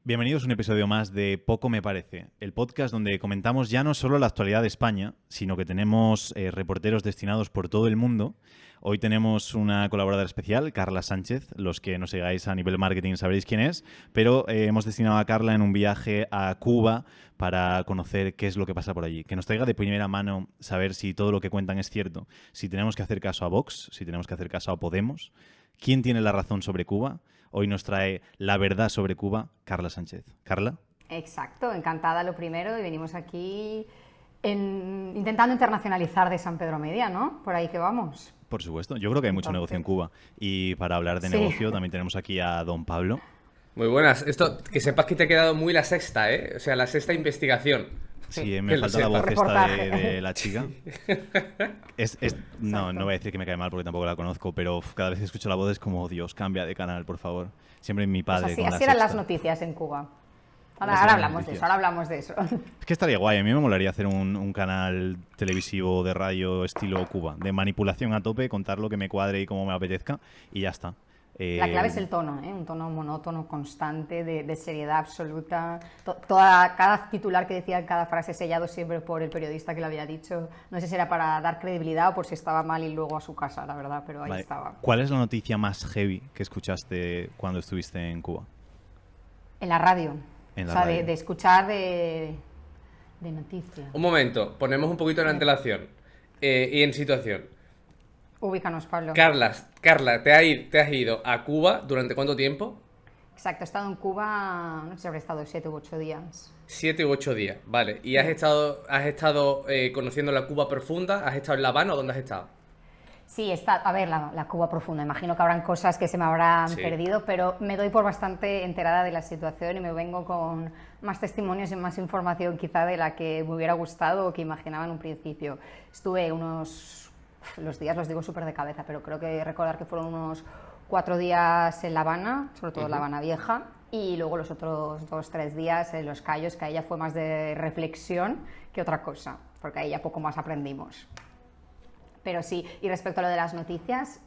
Bienvenidos a un episodio más de Poco Me Parece, el podcast donde comentamos ya no solo la actualidad de España, sino que tenemos reporteros destinados por todo el mundo. Hoy tenemos una colaboradora especial, Carla Sánchez. Los que nos sigáis a nivel marketing sabréis quién es, pero hemos destinado a Carla en un viaje a Cuba para conocer qué es lo que pasa por allí. Que nos traiga de primera mano saber si todo lo que cuentan es cierto, si tenemos que hacer caso a Vox, si tenemos que hacer caso a Podemos, quién tiene la razón sobre Cuba. Hoy nos trae la verdad sobre Cuba, Carla Sánchez. ¿Carla? Exacto, encantada lo primero y venimos aquí intentando internacionalizar de San Pedro Media, ¿no? Por ahí que vamos. Por supuesto, yo creo que hay mucho negocio en Cuba. Y para hablar de negocio también tenemos aquí a don Pablo. Muy buenas. Esto, que sepas que te ha quedado muy la sexta, ¿eh? O sea, la sexta investigación. Sí, me falta la voz esta de la chica. No voy a decir que me cae mal porque tampoco la conozco, pero cada vez que escucho la voz es como, Dios, cambia de canal, por favor. Siempre mi padre Pues con así la eran sexta. las noticias en Cuba. Ahora hablamos de eso. Es que estaría guay, a mí me molaría hacer un canal televisivo de radio estilo Cuba, de manipulación a tope, contar lo que me cuadre y como me apetezca, y ya está. La clave es el tono, un tono monótono, constante, de seriedad absoluta. Cada titular que decía, cada frase sellado siempre por el periodista que lo había dicho. No sé si era para dar credibilidad o por si estaba mal y luego a su casa, la verdad, pero ahí estaba. ¿Cuál es la noticia más heavy que escuchaste cuando estuviste en Cuba? En la radio. Radio. De escuchar de noticias. Un momento, ponemos un poquito en antelación y en situación. Ubícanos, Pablo. Carla, ¿te has ido a Cuba durante cuánto tiempo? Exacto, he estado en Cuba, no sé si habré estado 7 u 8 días. 7 u 8 días, vale. ¿Y has estado conociendo la Cuba profunda? ¿Has estado en La Habana o dónde has estado? Sí, a ver, la Cuba profunda. Imagino que habrán cosas que se me habrán perdido, pero me doy por bastante enterada de la situación y me vengo con más testimonios y más información quizá de la que me hubiera gustado o que imaginaba en un principio. Estuve los días los digo súper de cabeza, pero creo que recordar que fueron unos 4 días en La Habana, sobre todo en La Habana Vieja, y luego los otros 2 o 3 días en Los Cayos, que ahí ya fue más de reflexión que otra cosa, porque ahí ya poco más aprendimos. Pero sí, y respecto a lo de las noticias,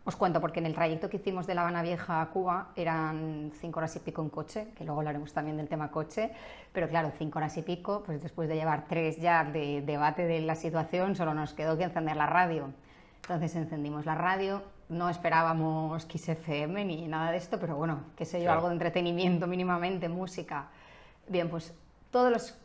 os cuento, porque en el trayecto que hicimos de La Habana Vieja a Cuba eran 5 horas y pico en coche, que luego hablaremos también del tema coche, pero claro, 5 horas y pico, pues después de llevar 3 ya de debate de la situación, solo nos quedó que encender la radio. Entonces encendimos la radio, no esperábamos Kiss FM ni nada de esto, pero bueno, qué sé yo, claro, algo de entretenimiento mínimamente, música. Bien, pues todas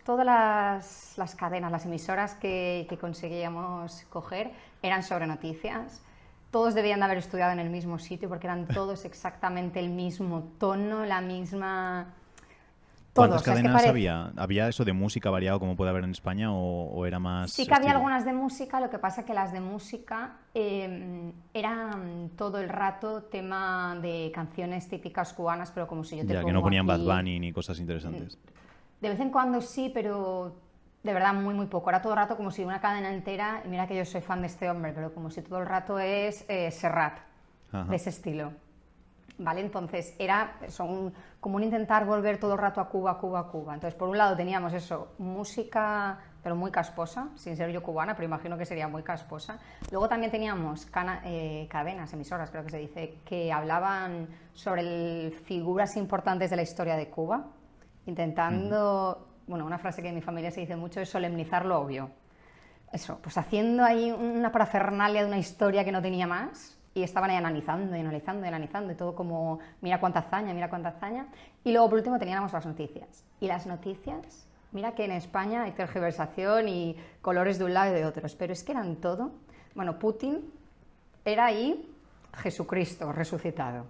las cadenas, las emisoras que conseguíamos coger eran sobre noticias. Todos debían de haber estudiado en el mismo sitio porque eran todos exactamente el mismo tono, la misma... ¿Cuántas cadenas había? ¿Había eso de música variado como puede haber en España o era más...? Sí que había algunas de música, lo que pasa que las de música eran todo el rato tema de canciones típicas cubanas, pero como si yo te pongo que no ponían aquí... Bad Bunny ni cosas interesantes. De vez en cuando sí, pero de verdad muy muy poco. Era todo el rato como si una cadena entera, y mira que yo soy fan de este hombre, pero como si todo el rato es Serrat, de ese estilo. ¿Vale? Entonces era como un intentar volver todo el rato a Cuba, Cuba, Cuba. Entonces por un lado teníamos eso, música pero muy casposa, sin ser yo cubana, pero imagino que sería muy casposa. Luego también teníamos cadenas, emisoras creo que se dice, que hablaban sobre figuras importantes de la historia de Cuba, intentando, bueno, una frase que en mi familia se dice mucho es solemnizar lo obvio. Eso, pues haciendo ahí una parafernalia de una historia que no tenía más, y estaban ahí analizando, y todo como, mira cuánta hazaña, mira cuánta hazaña. Y luego por último teníamos las noticias. Y las noticias, mira que en España hay tergiversación y colores de un lado y de otros, pero es que eran todo. Bueno, Putin era ahí Jesucristo resucitado.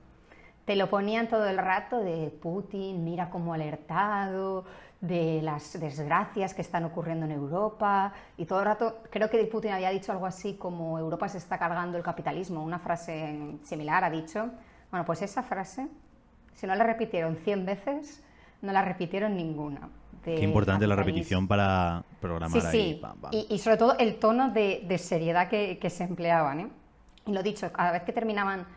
Te lo ponían todo el rato de Putin, mira cómo ha alertado de las desgracias que están ocurriendo en Europa, y todo el rato, creo que Putin había dicho algo así como Europa se está cargando el capitalismo, una frase similar ha dicho. Bueno, pues esa frase, si no la repitieron 100 veces, no la repitieron ninguna. Qué importante la repetición para programar ahí. Sí. Y sobre todo el tono de seriedad que se empleaban, ¿eh? Y lo dicho, cada vez que terminaban,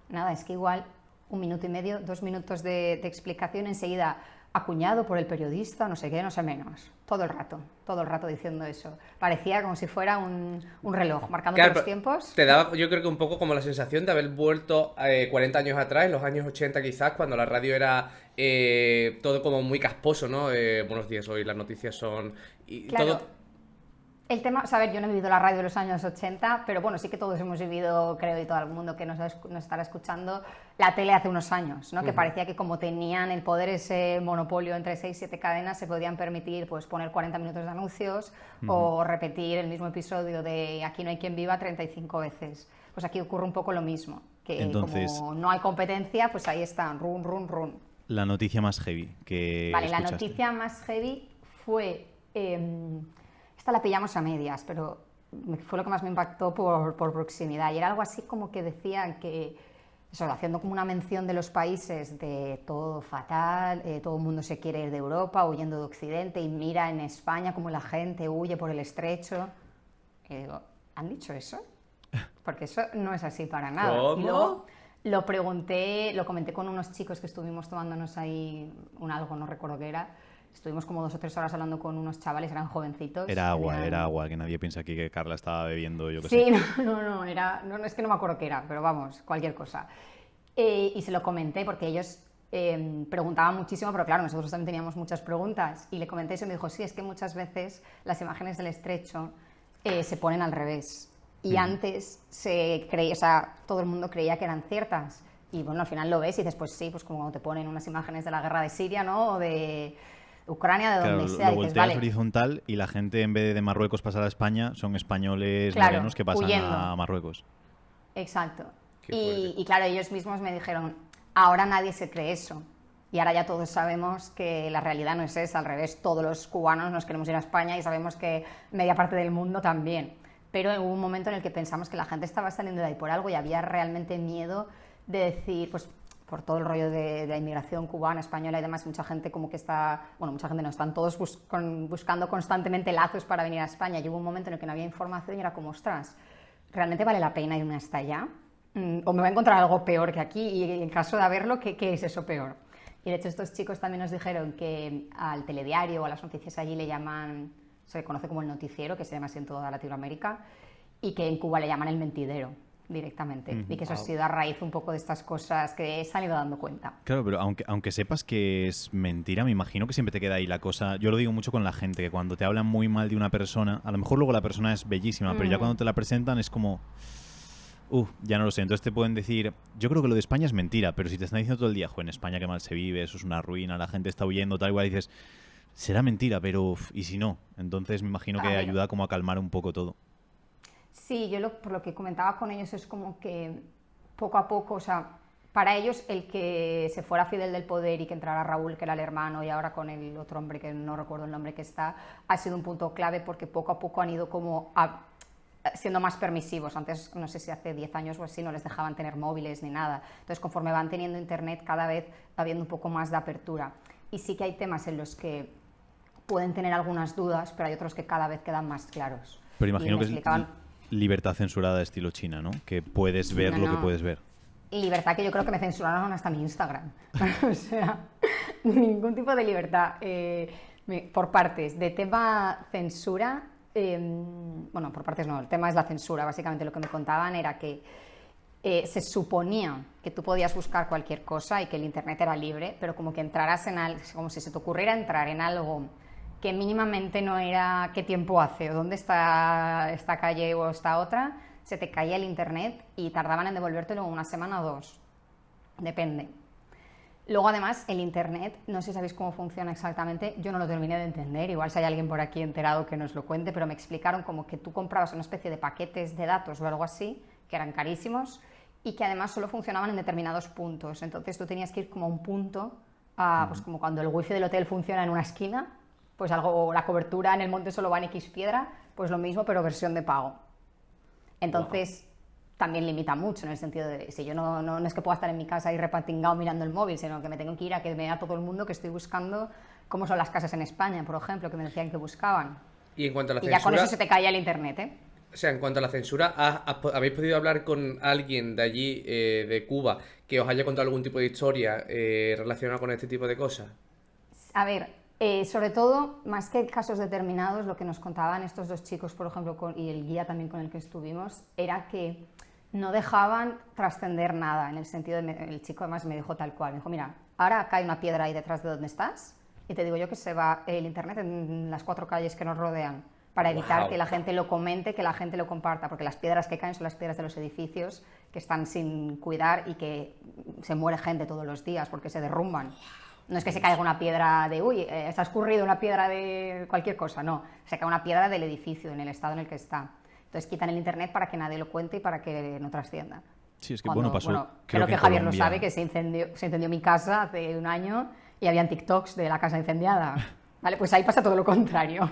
nada, es que igual 1 minuto y medio, 2 minutos de explicación, enseguida acuñado por el periodista, no sé qué, no sé menos. Todo el rato diciendo eso. Parecía como si fuera un reloj, marcando Claro, los tiempos. te daba, yo creo que un poco como la sensación de haber vuelto 40 años atrás, en los años 80 quizás, cuando la radio era todo como muy casposo, ¿no? Buenos días, hoy las noticias son... Y Claro. todo... El tema, a ver, yo no he vivido la radio de los años 80, pero bueno, sí que todos hemos vivido, creo, y todo el mundo que nos estará escuchando, la tele hace unos años, ¿no? Que parecía que como tenían el poder, ese monopolio entre 6 y 7 cadenas, se podían permitir pues poner 40 minutos de anuncios o repetir el mismo episodio de Aquí no hay quien viva 35 veces. Pues aquí ocurre un poco lo mismo, que Entonces, como no hay competencia, pues ahí están, run, run, run. la noticia más heavy que Vale, la escuchaste. noticia más heavy fue... esta la pillamos a medias, pero fue lo que más me impactó por proximidad. Y era algo así como que decían que, eso, haciendo como una mención de los países de todo fatal, todo el mundo se quiere ir de Europa, huyendo de Occidente, y mira en España como la gente huye por el estrecho. Y digo, ¿han dicho eso? Porque eso no es así para nada. ¿Cómo? Y luego lo pregunté, lo comenté con unos chicos que estuvimos tomándonos ahí un algo, no recuerdo qué era. Estuvimos como 2 o 3 horas hablando con unos chavales, eran jovencitos. Era agua, que nadie piensa aquí que Carla estaba bebiendo, yo qué Sí, sé. no, es que no me acuerdo qué era, pero vamos, cualquier cosa. Y se lo comenté porque ellos preguntaban muchísimo, pero claro, nosotros también teníamos muchas preguntas. Y le comenté eso y me dijo, sí, es que muchas veces las imágenes del estrecho se ponen al revés. Y antes se creía, o sea, todo el mundo creía que eran ciertas. Y bueno, al final lo ves y dices, pues sí, pues como cuando te ponen unas imágenes de la guerra de Siria, ¿no? O de Ucrania, de Claro, donde sea, lo dices, volteas vale, horizontal y la gente, en vez de Marruecos pasar a España, son españoles Claro, morenos que pasan huyendo. a Marruecos. exacto. Qué fuerte. Y claro, ellos mismos me dijeron, ahora nadie se cree eso. Y ahora ya todos sabemos que la realidad no es esa, al revés, todos los cubanos nos queremos ir a España y sabemos que media parte del mundo también. Pero hubo un momento en el que pensamos que la gente estaba saliendo de ahí por algo y había realmente miedo de decir, pues por todo el rollo de la inmigración cubana, española y demás, mucha gente como que está, bueno, mucha gente no, están todos buscando constantemente lazos para venir a España. Y hubo un momento en el que no había información y era como, ostras, ¿realmente vale la pena irme hasta allá? ¿O me voy a encontrar algo peor que aquí? Y en caso de haberlo, ¿qué es eso peor? Y de hecho estos chicos también nos dijeron que al telediario o a las noticias allí le llaman, se conoce como el noticiero, que se llama así en toda Latinoamérica, y que en Cuba le llaman el mentidero directamente, y que eso ha sido a raíz un poco de estas cosas que se han ido dando cuenta. Claro, pero aunque sepas que es mentira, me imagino que siempre te queda ahí la cosa. Yo lo digo mucho con la gente, que cuando te hablan muy mal de una persona, a lo mejor luego la persona es bellísima, pero ya cuando te la presentan es como... ya no lo sé. Entonces te pueden decir, yo creo que lo de España es mentira, pero si te están diciendo todo el día, en España qué mal se vive, eso es una ruina, la gente está huyendo, tal igual, dices, será mentira, pero ¿y si no? Entonces me imagino que A ver. ayuda como a calmar un poco todo. Sí, yo por lo que comentaba con ellos es como que poco a poco, o sea, para ellos el que se fuera Fidel del poder y que entrara Raúl, que era el hermano, y ahora con el otro hombre que no recuerdo el nombre que está, ha sido un punto clave porque poco a poco han ido como siendo más permisivos. Antes, no sé si hace 10 años o así, no les dejaban tener móviles ni nada. Entonces, conforme van teniendo internet, cada vez va habiendo un poco más de apertura. Y sí que hay temas en los que pueden tener algunas dudas, pero hay otros que cada vez quedan más claros. Pero imagino Y me que explicaban... es libertad censurada estilo China, ¿no? Que puedes ver lo que No. puedes ver. Y libertad que yo creo que me censuraron hasta mi Instagram. O sea, ningún tipo de libertad. Por partes. De tema censura, bueno, por partes no, el tema es la censura. Básicamente lo que me contaban era que se suponía que tú podías buscar cualquier cosa y que el internet era libre, pero como que entraras en algo, como si se te ocurriera entrar en algo que mínimamente no era qué tiempo hace o dónde está esta calle o esta otra, se te caía el internet y tardaban en devolvértelo 1 semana o 2. Depende. Luego, además, el internet, no sé si sabéis cómo funciona exactamente, yo no lo terminé de entender, igual si hay alguien por aquí enterado que nos lo cuente, pero me explicaron como que tú comprabas una especie de paquetes de datos o algo así, que eran carísimos, y que además solo funcionaban en determinados puntos. Entonces tú tenías que ir como a un punto, pues como cuando el wifi del hotel funciona en una esquina, pues algo, la cobertura en el monte solo va en X piedra, pues lo mismo, pero versión de pago. Entonces, también limita mucho en el sentido de, si yo no es que pueda estar en mi casa ahí repatingado mirando el móvil, sino que me tengo que ir a que me vea todo el mundo que estoy buscando cómo son las casas en España, por ejemplo, que me decían que buscaban. Y en cuanto a la Y censura... ya con eso se te caía el internet, ¿eh? O sea, en cuanto a la censura, ¿habéis podido hablar con alguien de allí, de Cuba, que os haya contado algún tipo de historia relacionada con este tipo de cosas? A ver, sobre todo, más que casos determinados, lo que nos contaban estos dos chicos, por ejemplo, y el guía también con el que estuvimos, era que no dejaban trascender nada, en el sentido de, el chico además me dijo tal cual, me dijo, mira, ahora cae una piedra ahí detrás de donde estás, y te digo yo que se va el internet en las 4 calles que nos rodean, para evitar que la gente lo comente, que la gente lo comparta, porque las piedras que caen son las piedras de los edificios que están sin cuidar y que se muere gente todos los días porque se derrumban. No es que se caiga una piedra de, uy, se ha escurrido una piedra de cualquier cosa, no, se cae una piedra del edificio, en el estado en el que está. Entonces quitan el internet para que nadie lo cuente y para que no trascienda. Sí, es que pasó. Creo que Javier lo sabe, que se incendió mi casa hace un año y habían TikToks de la casa incendiada. Vale, pues ahí pasa todo lo contrario.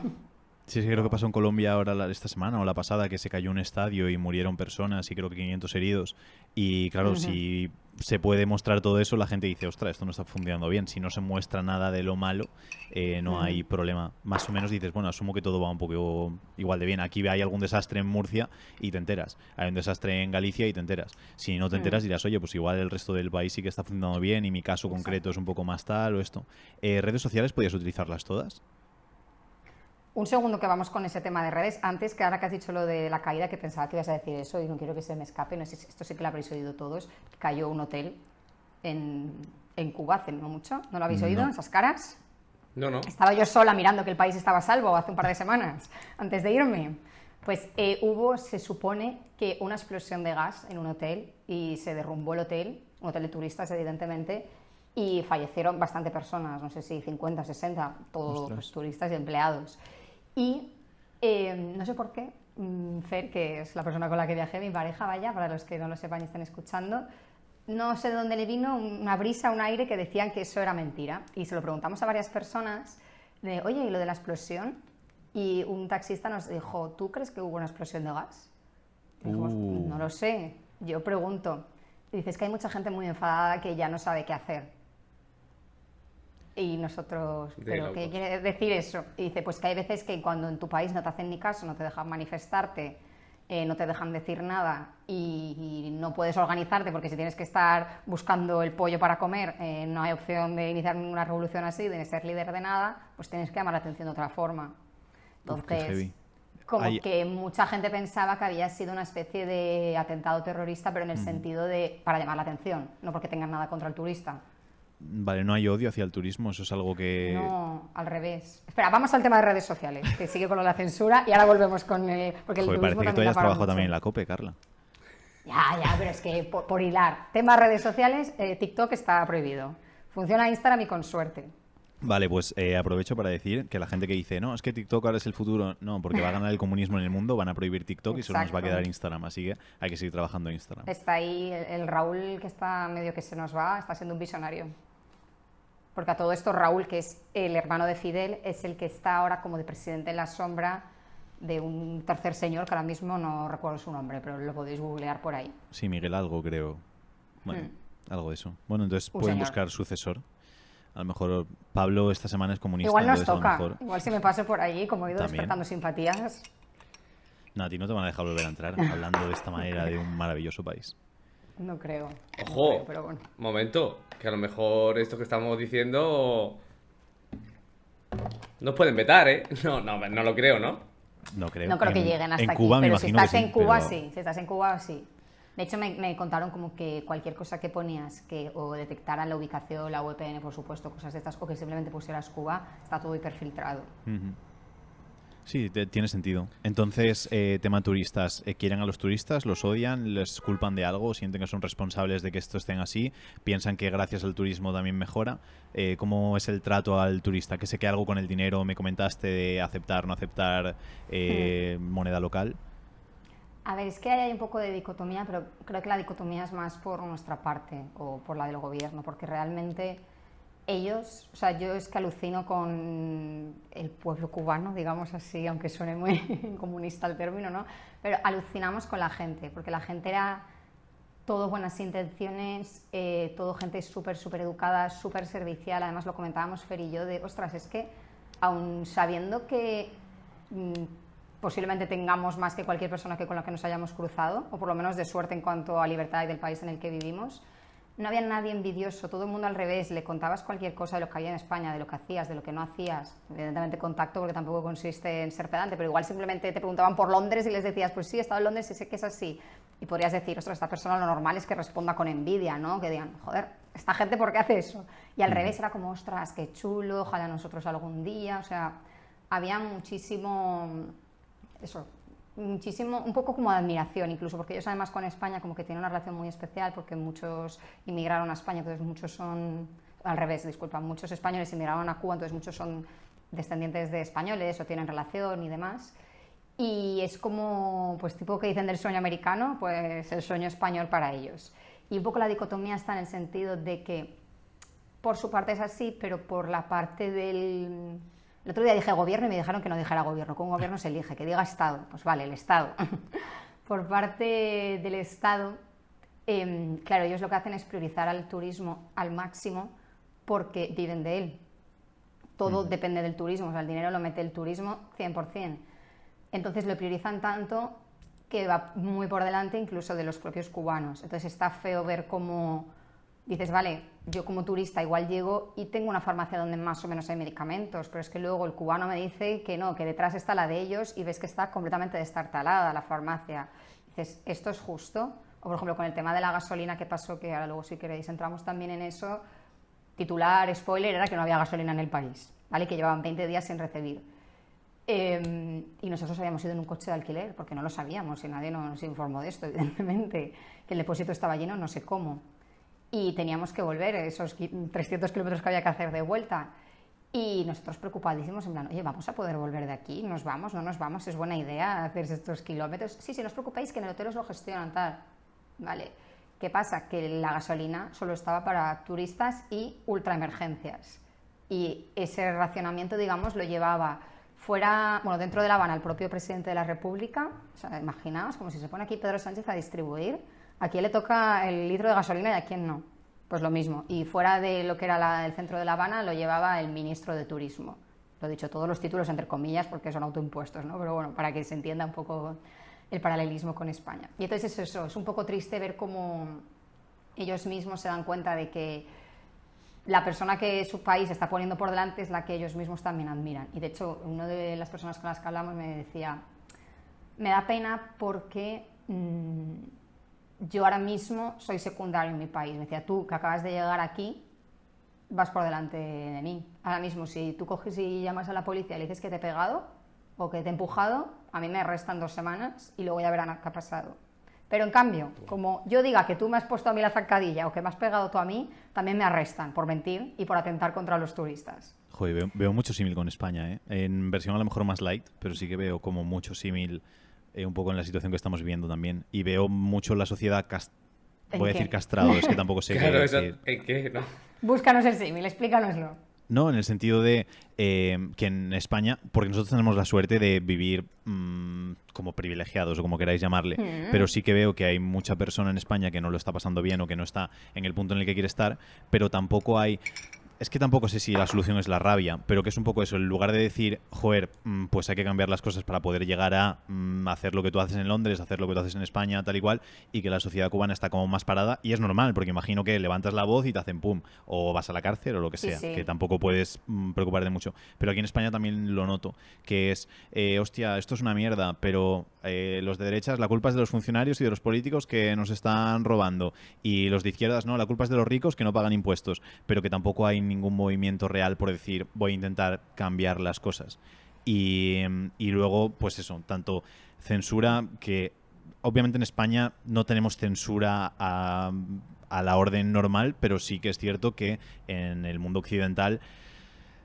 Sí, creo que pasó en Colombia ahora esta semana o la pasada, que se cayó un estadio y murieron personas y creo que 500 heridos. Y claro, si se puede mostrar todo eso, la gente dice, ostras, esto no está funcionando bien. Si no se muestra nada de lo malo, no hay problema. Más o menos dices, bueno, asumo que todo va un poco igual de bien. Aquí hay algún desastre en Murcia y te enteras. Hay un desastre en Galicia y te enteras. Si no te enteras dirás, oye, pues igual el resto del país sí que está funcionando bien y mi caso concreto es un poco más tal o esto. ¿Redes sociales podías utilizarlas todas? Un segundo que vamos con ese tema de redes. Antes, que ahora que has dicho lo de la caída, que pensaba que ibas a decir eso y no quiero que se me escape, no sé si esto sí que lo habréis oído todos, cayó un hotel en Cuba hace no mucho. ¿No lo habéis oído? ¿Esas caras? No. Estaba yo sola mirando que el país estaba a salvo hace un par de semanas, antes de irme. Pues hubo, se supone, que una explosión de gas en un hotel y se derrumbó el hotel, un hotel de turistas, evidentemente, y fallecieron bastante personas, no sé si 50, 60, todos pues, turistas y empleados. Y no sé por qué, Fer, que es la persona con la que viajé, mi pareja, vaya, para los que no lo sepan y estén escuchando, no sé de dónde le vino una brisa, un aire que decían que eso era mentira. Y se lo preguntamos a varias personas, de, oye, ¿y lo de la explosión? Y un taxista nos dijo, ¿tú crees que hubo una explosión de gas? Y dijimos, no lo sé, yo pregunto. Y dices que hay mucha gente muy enfadada que ya no sabe qué hacer. Y nosotros, ¿pero qué quiere decir eso? Y dice, pues que hay veces que cuando en tu país no te hacen ni caso, no te dejan manifestarte, no te dejan decir nada y no puedes organizarte porque si tienes que estar buscando el pollo para comer, no hay opción de iniciar ninguna revolución así, de ser líder de nada, pues tienes que llamar la atención de otra forma. Entonces, como que mucha gente pensaba que había sido una especie de atentado terrorista, pero en el sentido de para llamar la atención, no porque tengan nada contra el turista. Vale, no hay odio hacia el turismo, eso es algo que... No, al revés. Espera, vamos al tema de redes sociales, que sigue con la censura y ahora volvemos con... porque el turismo parece que tú hayas trabajado también en la COPE, Carla. Ya, pero es que por hilar. Tema redes sociales, TikTok está prohibido. Funciona Instagram y con suerte. Vale, pues aprovecho para decir que la gente que dice, no, es que TikTok ahora es el futuro, no, porque va a ganar el comunismo en el mundo, van a prohibir TikTok y solo nos va a quedar Instagram, así que hay que seguir trabajando en Instagram. Está ahí el Raúl, que está medio que se nos va, está siendo un visionario. Porque a todo esto Raúl, que es el hermano de Fidel, es el que está ahora como de presidente en la sombra de un tercer señor, que ahora mismo no recuerdo su nombre, pero lo podéis googlear por ahí. Sí, Miguel algo, creo. Bueno, algo de eso. Bueno, entonces pueden buscar sucesor. A lo mejor Pablo esta semana es comunista. Igual nos toca. A lo mejor... Igual si me paso por allí, como he ido También. despertando simpatías. No, a ti no te van a dejar volver a entrar hablando de esta manera de un maravilloso país. No creo. Ojo, no creo, pero bueno. Momento, que a lo mejor esto que estamos diciendo nos pueden vetar, ¿eh? No lo creo, ¿no? No creo. No creo que lleguen hasta en aquí, Cuba, pero me si imagino estás que en Cuba, pero... sí. Si estás en Cuba, sí. De hecho, me contaron como que cualquier cosa que ponías que o detectaran la ubicación, la VPN, por supuesto, cosas de estas, o que simplemente pusieras Cuba, está todo hiperfiltrado. Sí, tiene sentido. Entonces, tema turistas, ¿quieren a los turistas? ¿Los odian? ¿Les culpan de algo? ¿Sienten que son responsables de que esto estén así? ¿Piensan que gracias al turismo también mejora? ¿Cómo es el trato al turista? Que sé que algo con el dinero me comentaste de aceptar, no aceptar moneda local. A ver, es que hay un poco de dicotomía, pero creo que la dicotomía es más por nuestra parte o por la del gobierno, porque realmente ellos, o sea, yo es que alucino con el pueblo cubano, digamos así, aunque suene muy comunista el término, ¿no? Pero alucinamos con la gente, porque la gente era todo buenas intenciones, todo gente súper educada, súper servicial. Además lo comentábamos Fer y yo de, ostras, es que aun sabiendo que posiblemente tengamos más que cualquier persona con la que nos hayamos cruzado, o por lo menos de suerte en cuanto a libertad y del país en el que vivimos, no había nadie envidioso, todo el mundo al revés, le contabas cualquier cosa de lo que había en España, de lo que hacías, de lo que no hacías, evidentemente contacto porque tampoco consiste en ser pedante, pero igual simplemente te preguntaban por Londres y les decías, pues sí, he estado en Londres y sé que es así, y podrías decir, ostras, esta persona lo normal es que responda con envidia, ¿no? Que digan, joder, esta gente ¿por qué hace eso? Y al revés era como, ostras, qué chulo, ojalá nosotros algún día, o sea, había muchísimo, eso, muchísimo, un poco como de admiración incluso, porque ellos además con España como que tienen una relación muy especial porque muchos inmigraron a España, entonces muchos son, al revés, disculpa, muchos españoles inmigraron a Cuba, entonces muchos son descendientes de españoles o tienen relación y demás. Y es como, pues tipo que dicen del sueño americano, pues el sueño español para ellos. Y un poco la dicotomía está en el sentido de que por su parte es así, pero por la parte del... El otro día dije gobierno y me dijeron que no dijera gobierno, que un gobierno se elige, que diga Estado. Pues vale, el Estado. Por parte del Estado, claro, ellos lo que hacen es priorizar al turismo al máximo porque viven de él. Todo depende del turismo, o sea, el dinero lo mete el turismo 100%. Entonces lo priorizan tanto que va muy por delante incluso de los propios cubanos. Entonces está feo ver cómo dices, vale, yo como turista igual llego y tengo una farmacia donde más o menos hay medicamentos, pero es que luego el cubano me dice que no, que detrás está la de ellos y ves que está completamente destartalada la farmacia. Dices, ¿esto es justo? O por ejemplo con el tema de la gasolina que pasó, que ahora luego si queréis entramos también en eso, titular, spoiler, era que no había gasolina en el país, ¿vale? Que llevaban 20 días sin recibir. Y nosotros habíamos ido en un coche de alquiler porque no lo sabíamos y nadie nos informó de esto, evidentemente, que el depósito estaba lleno, no sé cómo. Y teníamos que volver esos 300 kilómetros que había que hacer de vuelta. Y nosotros preocupadísimos, en plan, oye, ¿vamos a poder volver de aquí? ¿Nos vamos? ¿No nos vamos? ¿Es buena idea hacer estos kilómetros? Sí, sí, no os preocupéis que en el hotel os lo gestionan, tal. Vale. ¿Qué pasa? Que la gasolina solo estaba para turistas y ultraemergencias. Y ese racionamiento, digamos, lo llevaba fuera, bueno, dentro de La Habana, el propio presidente de la República. O sea, imaginaos, como si se pone aquí Pedro Sánchez a distribuir. ¿A quién le toca el litro de gasolina y a quién no? Pues lo mismo. Y fuera de lo que era el centro de La Habana lo llevaba el ministro de Turismo. Lo he dicho, todos los títulos entre comillas porque son autoimpuestos, ¿no? Pero bueno, para que se entienda un poco el paralelismo con España. Y entonces es eso, es un poco triste ver cómo ellos mismos se dan cuenta de que la persona que su país está poniendo por delante es la que ellos mismos también admiran. Y de hecho, una de las personas con las que hablamos me decía, me da pena porque... yo ahora mismo soy secundario en mi país. Me decía, tú que acabas de llegar aquí, vas por delante de mí. Ahora mismo, si tú coges y llamas a la policía y le dices que te he pegado o que te he empujado, a mí me arrestan 2 semanas y luego ya verán qué ha pasado. Pero en cambio, como yo diga que tú me has puesto a mí la zancadilla o que me has pegado tú a mí, también me arrestan por mentir y por atentar contra los turistas. Joder, veo mucho símil con España, ¿eh? En versión a lo mejor más light, pero sí que veo como mucho símil un poco en la situación que estamos viviendo también. Y veo mucho la sociedad, voy a decir castrado, es que tampoco sé claro, qué decir. ¿En qué? No. Búscanos el símil, explícanoslo. No, en el sentido de que en España, porque nosotros tenemos la suerte de vivir como privilegiados o como queráis llamarle, pero sí que veo que hay mucha persona en España que no lo está pasando bien o que no está en el punto en el que quiere estar, pero tampoco hay... Es que tampoco sé si la solución es la rabia, pero que es un poco eso. En lugar de decir, joder, pues hay que cambiar las cosas para poder llegar a hacer lo que tú haces en Londres, hacer lo que tú haces en España, tal y cual, y que la sociedad cubana está como más parada, y es normal, porque imagino que levantas la voz y te hacen pum, o vas a la cárcel o lo que sea, sí. que tampoco puedes preocuparte mucho. Pero aquí en España también lo noto, que es, hostia, esto es una mierda, pero los de derechas, la culpa es de los funcionarios y de los políticos que nos están robando, y los de izquierdas, no, la culpa es de los ricos que no pagan impuestos, pero que tampoco hay ningún movimiento real por decir voy a intentar cambiar las cosas. Y luego, pues eso, tanto censura, que obviamente en España no tenemos censura a la orden normal, pero sí que es cierto que en el mundo occidental,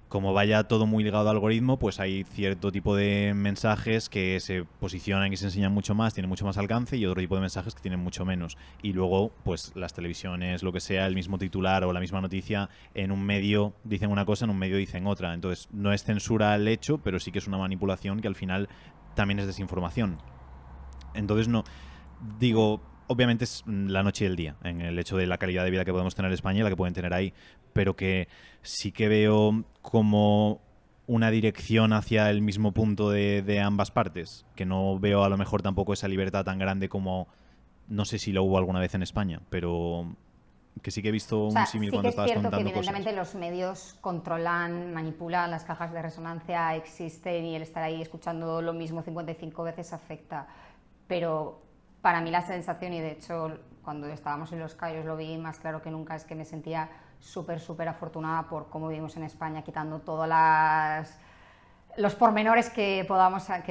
como vaya todo muy ligado al algoritmo, pues hay cierto tipo de mensajes que se posicionan y se enseñan mucho más, tienen mucho más alcance, y otro tipo de mensajes que tienen mucho menos. Y luego, pues las televisiones, lo que sea, el mismo titular o la misma noticia, en un medio dicen una cosa, en un medio dicen otra. Entonces, no es censura al hecho, pero sí que es una manipulación que al final también es desinformación. Entonces, no digo... Obviamente es la noche y el día en el hecho de la calidad de vida que podemos tener en España y la que pueden tener ahí, pero que sí que veo como una dirección hacia el mismo punto de ambas partes, que no veo a lo mejor tampoco esa libertad tan grande como, no sé si lo hubo alguna vez en España, pero Que sí que he visto O sea, un símil sí cuando que es estabas cierto que contando evidentemente cosas. los medios controlan, manipulan, las cajas de resonancia existen y el estar ahí escuchando lo mismo 55 veces afecta. Pero para mí la sensación, y de hecho cuando estábamos en Los Cayos lo vi más claro que nunca, es que me sentía súper afortunada por cómo vivimos en España, quitando todos los pormenores que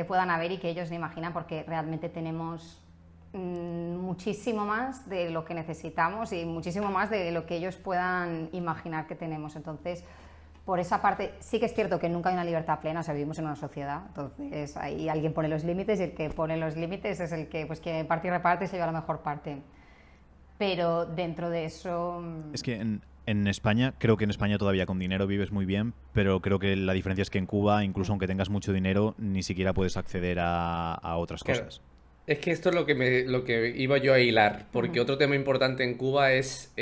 puedan haber y que ellos no imaginan, porque realmente tenemos muchísimo más de lo que necesitamos y muchísimo más de lo que ellos puedan imaginar que tenemos. Entonces, por esa parte, sí que es cierto que nunca hay una libertad plena, o sea, vivimos en una sociedad, entonces ahí alguien pone los límites y el que pone los límites es el que, pues, que parte y reparte se lleva la mejor parte. Pero dentro de eso... Es que en España, creo que en España todavía con dinero vives muy bien, pero creo que la diferencia es que en Cuba, incluso aunque tengas mucho dinero, ni siquiera puedes acceder a otras Claro. cosas. Es que esto es lo que iba yo a hilar, porque otro tema importante en Cuba es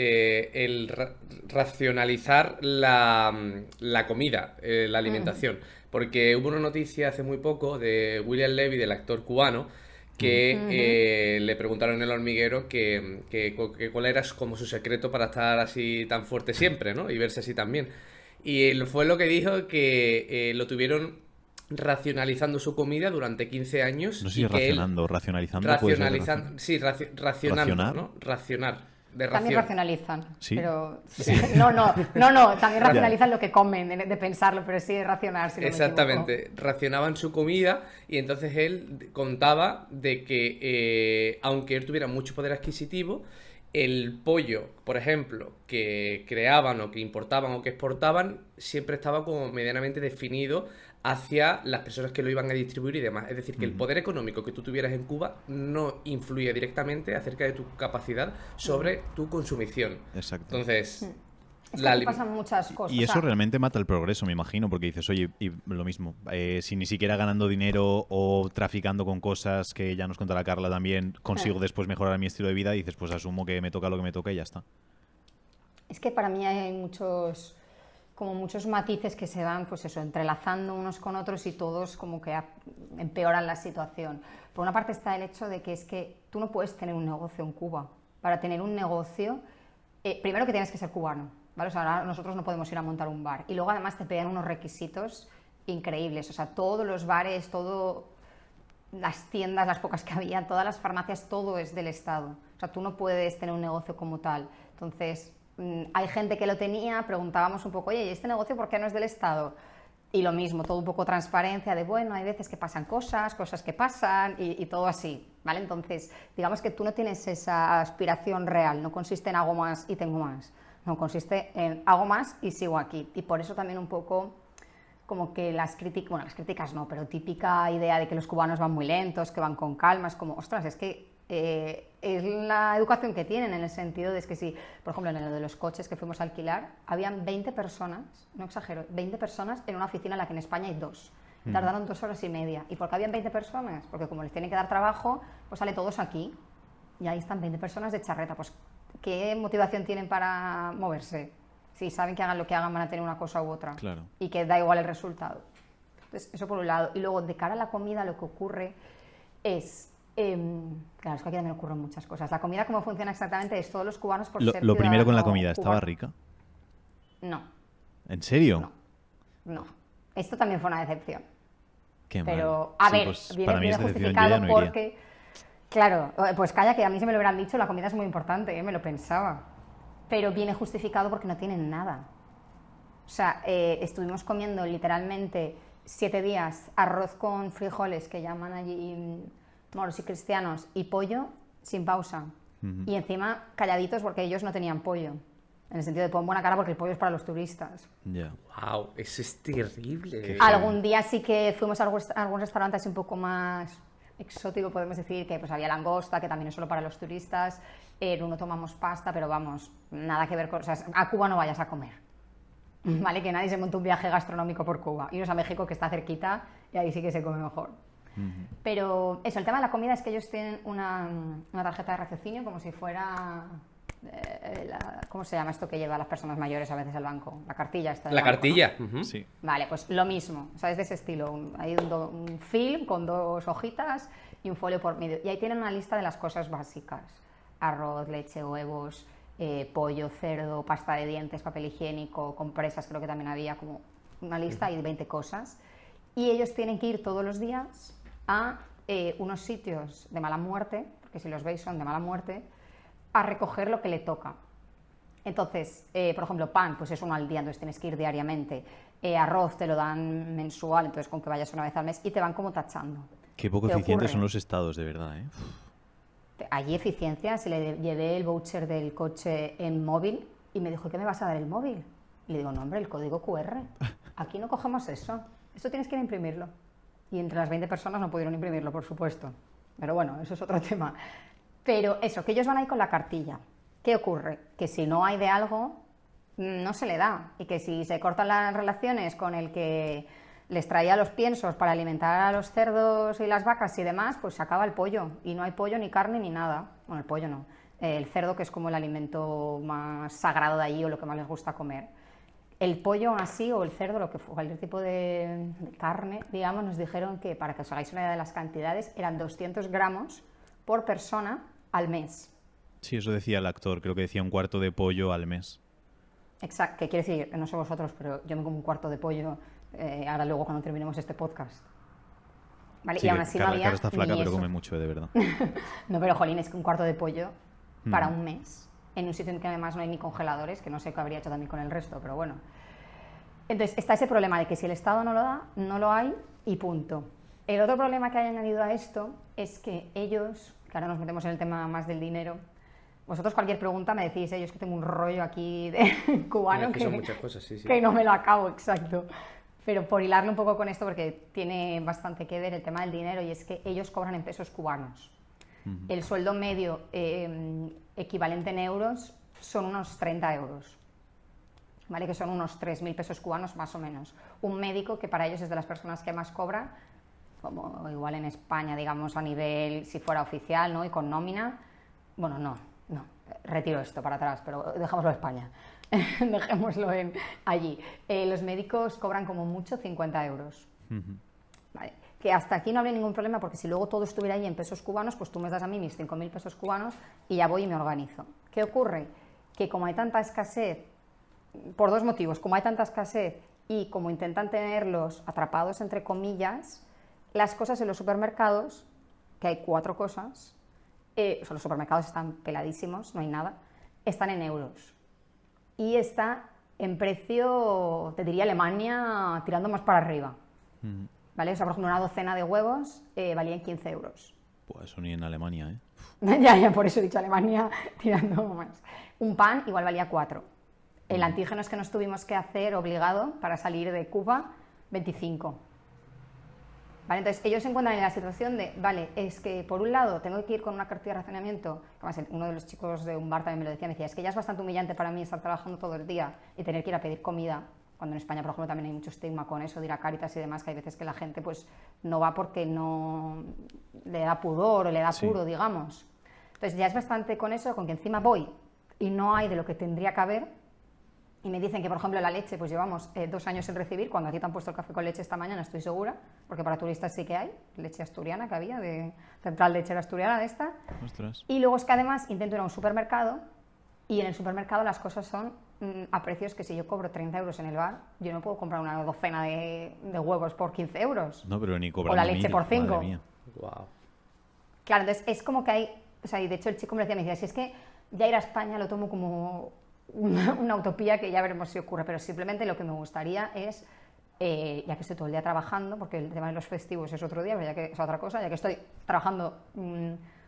racionalizar la comida, la alimentación. Porque hubo una noticia hace muy poco de William Levy, del actor cubano, que le preguntaron en El Hormiguero que cuál era como su secreto para estar así tan fuerte siempre, ¿no? Y verse así tan bien. Y él fue lo que dijo que lo tuvieron racionalizando su comida durante 15 años No sé si y que él racionalizando puede ser racionalizando, sí, racionando, ¿Racionar? ¿no? Racionar, de También ración. racionalizan, ¿Sí? pero no, también racionalizan lo que comen, de pensarlo, pero sí de racionar, si no me equivoco. Exactamente, racionaban su comida y entonces él contaba de que aunque él tuviera mucho poder adquisitivo, el pollo, por ejemplo, que creaban o que importaban o que exportaban, siempre estaba como medianamente definido hacia las personas que lo iban a distribuir y demás. Es decir, que el poder económico que tú tuvieras en Cuba no influye directamente acerca de tu capacidad sobre tu consumición. Exacto. Entonces, Es que aquí pasan muchas cosas. Y o eso sea, realmente mata el progreso, me imagino, porque dices, oye, y lo mismo, si ni siquiera ganando dinero o traficando con cosas que ya nos contará Carla también, consigo después mejorar mi estilo de vida, dices, pues asumo que me toca lo que me toca y ya está. Es que para mí hay muchos matices que se van, pues eso, entrelazando unos con otros y todos como que empeoran la situación. Por una parte está el hecho de que es que tú no puedes tener un negocio en Cuba. Para tener un negocio, primero que tienes que ser cubano, ¿vale? O sea, ahora nosotros no podemos ir a montar un bar. Y luego además te piden unos requisitos increíbles. O sea, todos los bares, las tiendas, las pocas que había, todas las farmacias, todo es del Estado. O sea, tú no puedes tener un negocio como tal. Entonces, hay gente que lo tenía, preguntábamos un poco, oye, ¿y este negocio por qué no es del Estado? Y lo mismo, todo un poco transparencia de, bueno, hay veces que pasan cosas que pasan y todo así, ¿vale? Entonces, digamos que tú no tienes esa aspiración real, no consiste en hago más y tengo más, no, consiste en hago más y sigo aquí. Y por eso también un poco como que las críticas no, pero típica idea de que los cubanos van muy lentos, que van con calma, es como, ostras, es que es la educación que tienen, en el sentido de que si, por ejemplo, en lo de los coches que fuimos a alquilar, habían 20 personas, no exagero, 20 personas en una oficina en la que en España hay 2. Tardaron 2 horas y media. ¿Y por qué habían 20 personas? Porque como les tienen que dar trabajo, pues sale todos aquí. Y ahí están 20 personas de charreta. Pues, ¿qué motivación tienen para moverse? Si saben que hagan lo que hagan van a tener una cosa u otra. Claro. Y que da igual el resultado. Entonces, eso por un lado. Y luego, de cara a la comida, lo que ocurre es... claro, es que aquí también ocurren muchas cosas. La comida, cómo funciona exactamente, es todos los cubanos por ser Lo primero con la ciudadano comida, ¿estaba cubano. rica? No, ¿En serio? no. Esto también fue una decepción. Qué Pero, mal. a Sí, ver, pues, viene, para mí viene es decepción, yo justificado ya no iría. porque... Claro, pues calla, que a mí se me lo hubieran dicho, la comida es muy importante, me lo pensaba. Pero viene justificado porque no tienen nada. O sea, estuvimos comiendo literalmente 7 días arroz con frijoles, que llaman allí moros y cristianos, y pollo sin pausa. Y encima calladitos porque ellos no tenían pollo. En el sentido de pon buena cara porque el pollo es para los turistas. Ya. Wow, eso es terrible. Algún día sí que fuimos a algún restaurante así un poco más exótico, podemos decir, que pues había langosta, que también es solo para los turistas. En uno tomamos pasta, pero vamos, nada que ver con... O sea, a Cuba no vayas a comer. ¿Vale? Que nadie se monte un viaje gastronómico por Cuba. Iros a México, que está cerquita, y ahí sí que se come mejor. Pero eso, el tema de la comida es que ellos tienen una tarjeta de raciocinio como si fuera... ¿cómo se llama esto que lleva a las personas mayores a veces al banco? La cartilla esta del La banco, cartilla. ¿no? Ujú. Sí. Vale, pues lo mismo, o sea, es de ese estilo. Hay un film con 2 hojitas y un folio por medio. Y ahí tienen una lista de las cosas básicas. Arroz, leche, huevos, pollo, cerdo, pasta de dientes, papel higiénico, compresas, creo que también había como una lista y 20 cosas. Y ellos tienen que ir todos los días a unos sitios de mala muerte, porque si los veis son de mala muerte, a recoger lo que le toca. Entonces, por ejemplo, pan, pues es uno al día, entonces tienes que ir diariamente. Arroz te lo dan mensual, entonces con que vayas una vez al mes y te van como tachando. Qué poco eficientes son los estados, de verdad, ¿eh? Hay eficiencia, se le llevé el voucher del coche en móvil y me dijo, ¿qué me vas a dar el móvil? Y le digo, no hombre, el código QR. Aquí no cogemos eso. Esto tienes que ir a imprimirlo. Y entre las 20 personas no pudieron imprimirlo, por supuesto. Pero bueno, eso es otro tema. Pero eso, que ellos van ahí con la cartilla. ¿Qué ocurre? Que si no hay de algo, no se le da. Y que si se cortan las relaciones con el que les traía los piensos para alimentar a los cerdos y las vacas y demás, pues se acaba el pollo. Y no hay pollo, ni carne, ni nada. Bueno, el pollo no. El cerdo, que es como el alimento más sagrado de allí o lo que más les gusta comer. El pollo, aún así, o el cerdo, lo que cualquier tipo de carne, digamos, nos dijeron que, para que os hagáis una idea de las cantidades, eran 200 gramos por persona al mes. Sí, eso decía el actor, creo que decía un cuarto de pollo al mes. Exacto, que quiere decir, no sé vosotros, pero yo me como un cuarto de pollo ahora luego cuando terminemos este podcast. ¿Vale? Sí, y aún así no había Cara está flaca, pero eso. come mucho, de verdad. No, pero jolín, es que un cuarto de pollo para un mes, en un sitio en que además no hay ni congeladores, que no sé qué habría hecho también con el resto, pero bueno. Entonces está ese problema de que si el Estado no lo da, no lo hay y punto. El otro problema que hay añadido a esto es que ellos, que ahora nos metemos en el tema más del dinero, vosotros cualquier pregunta me decís, yo es que tengo un rollo aquí de cubano que son muchas cosas, sí. que no me lo acabo, exacto. Pero por hilarle un poco con esto, porque tiene bastante que ver el tema del dinero, y es que ellos cobran en pesos cubanos. El sueldo medio equivalente en euros son unos 30 euros, ¿vale? Que son unos 3.000 pesos cubanos más o menos. Un médico, que para ellos es de las personas que más cobra, como igual en España, digamos, a nivel, si fuera oficial, ¿no? Y con nómina, bueno, no, retiro esto para atrás, pero dejémoslo en España. Dejémoslo allí. Los médicos cobran como mucho 50 euros. Vale. Que hasta aquí no habría ningún problema, porque si luego todo estuviera ahí en pesos cubanos, pues tú me das a mí mis 5.000 pesos cubanos y ya voy y me organizo. ¿Qué ocurre? Que como hay tanta escasez, por dos motivos, como hay tanta escasez y como intentan tenerlos atrapados entre comillas, las cosas en los supermercados, que hay 4 cosas, los supermercados están peladísimos, no hay nada, están en euros. Y está en precio, te diría, Alemania tirando más para arriba. ¿Vale? O sea, por ejemplo, una docena de huevos valían 15 euros. Pues eso ni en Alemania, ¿eh? ya, por eso he dicho Alemania tirando más. Un pan igual valía 4. El antígeno es que nos tuvimos que hacer obligado para salir de Cuba, 25. ¿Vale? Entonces, ellos se encuentran en la situación de, vale, es que por un lado tengo que ir con una cartilla de racionamiento, que además uno de los chicos de un bar también me lo decía, me decía, es que ya es bastante humillante para mí estar trabajando todo el día y tener que ir a pedir comida, cuando en España, por ejemplo, también hay mucho estigma con eso, de ir a Cáritas y demás, que hay veces que la gente pues no va porque no le da pudor o le da apuro, digamos. Entonces ya es bastante con eso, con que encima voy y no hay de lo que tendría que haber. Y me dicen que, por ejemplo, la leche, pues llevamos 2 años sin recibir, cuando a ti te han puesto el café con leche esta mañana, estoy segura, porque para turistas sí que hay, leche asturiana que había, de central lechera asturiana de esta. Ostras. Y luego es que además intento ir a un supermercado, y en el supermercado las cosas son a precios que si yo cobro 30 euros en el bar, yo no puedo comprar una docena de huevos por 15 euros. No, pero ni cobrando o la leche por 5. Madre mía. Wow. Claro, entonces es como que hay, o sea, y de hecho el chico me decía, si es que ya ir a España lo tomo como una utopía, que ya veremos si ocurre, pero simplemente lo que me gustaría es, ya que estoy todo el día trabajando, porque el tema de los festivos es otro día, pero ya que es otra cosa, ya que estoy trabajando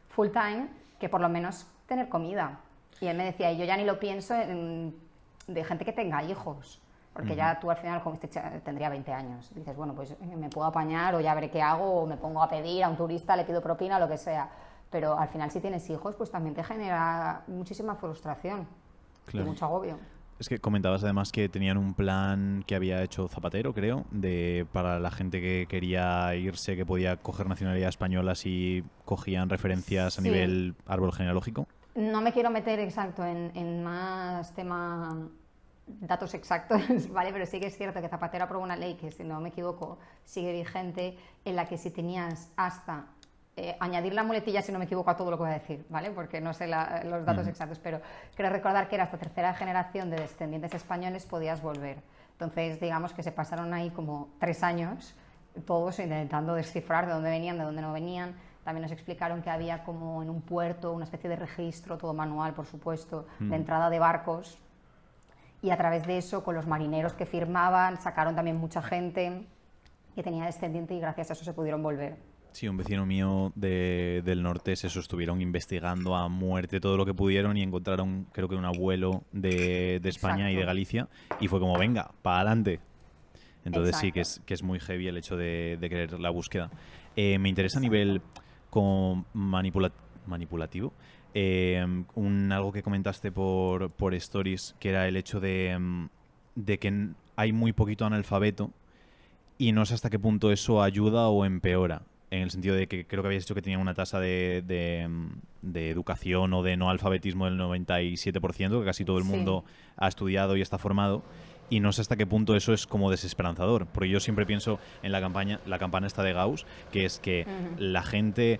full time, que por lo menos tener comida. Y él me decía, y yo ya ni lo pienso de gente que tenga hijos, porque ya tú al final, como tendría 20 años, dices, bueno, pues me puedo apañar o ya veré qué hago, o me pongo a pedir a un turista, le pido propina, lo que sea. Pero al final, si tienes hijos, pues también te genera muchísima frustración. Claro. Y mucho agobio. Es que comentabas además que tenían un plan que había hecho Zapatero, creo, para la gente que quería irse, que podía coger nacionalidad española si cogían referencias a nivel árbol genealógico. No me quiero meter exacto en más datos exactos, ¿vale? Pero sí que es cierto que Zapatero aprobó una ley que, si no me equivoco, sigue vigente, en la que si tenías hasta añadir la muletilla, si no me equivoco, a todo lo que voy a decir, ¿vale? Porque no sé los datos exactos, pero creo recordar que era hasta tercera generación de descendientes españoles podías volver. Entonces, digamos que se pasaron ahí como 3 años, todos intentando descifrar de dónde venían, de dónde no venían. También nos explicaron que había como en un puerto una especie de registro, todo manual, por supuesto, de entrada de barcos. Y a través de eso, con los marineros que firmaban, sacaron también mucha gente que tenía descendiente y gracias a eso se pudieron volver. Sí, un vecino mío del norte se estuvieron investigando a muerte todo lo que pudieron y encontraron, creo que un abuelo de España y de Galicia, y fue como, venga, para adelante. Entonces sí, que es muy heavy el hecho de querer la búsqueda. Me interesa a nivel manipulativo, algo que comentaste por Stories, que era el hecho de que hay muy poquito analfabeto y no sé hasta qué punto eso ayuda o empeora. En el sentido de que creo que habías dicho que tenía una tasa de educación o de no alfabetismo del 97%, que casi todo el mundo ha estudiado y está formado, y no sé hasta qué punto eso es como desesperanzador, porque yo siempre pienso en la campana esta de Gauss, que es que la gente,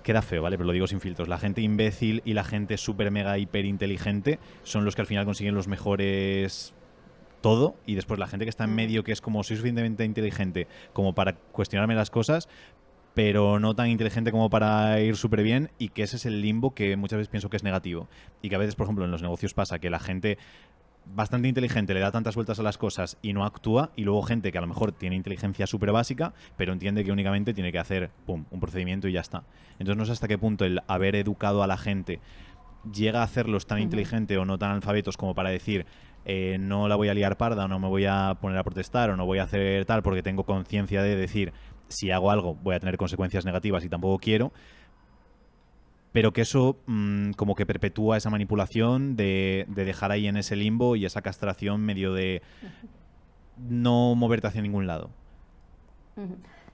queda feo, ¿vale? Pero lo digo sin filtros, la gente imbécil y la gente súper mega hiper inteligente son los que al final consiguen los mejores todo, y después la gente que está en medio, que es como soy suficientemente inteligente como para cuestionarme las cosas, pero no tan inteligente como para ir súper bien, y que ese es el limbo que muchas veces pienso que es negativo. Y que a veces, por ejemplo, en los negocios pasa que la gente bastante inteligente le da tantas vueltas a las cosas y no actúa, y luego gente que a lo mejor tiene inteligencia súper básica, pero entiende que únicamente tiene que hacer un procedimiento y ya está. Entonces no sé hasta qué punto el haber educado a la gente llega a hacerlos tan inteligente o no tan alfabetos como para decir no la voy a liar parda, o no me voy a poner a protestar, o no voy a hacer tal porque tengo conciencia de decir si hago algo voy a tener consecuencias negativas y tampoco quiero, pero que eso como que perpetúa esa manipulación de dejar ahí en ese limbo y esa castración medio de no moverte hacia ningún lado.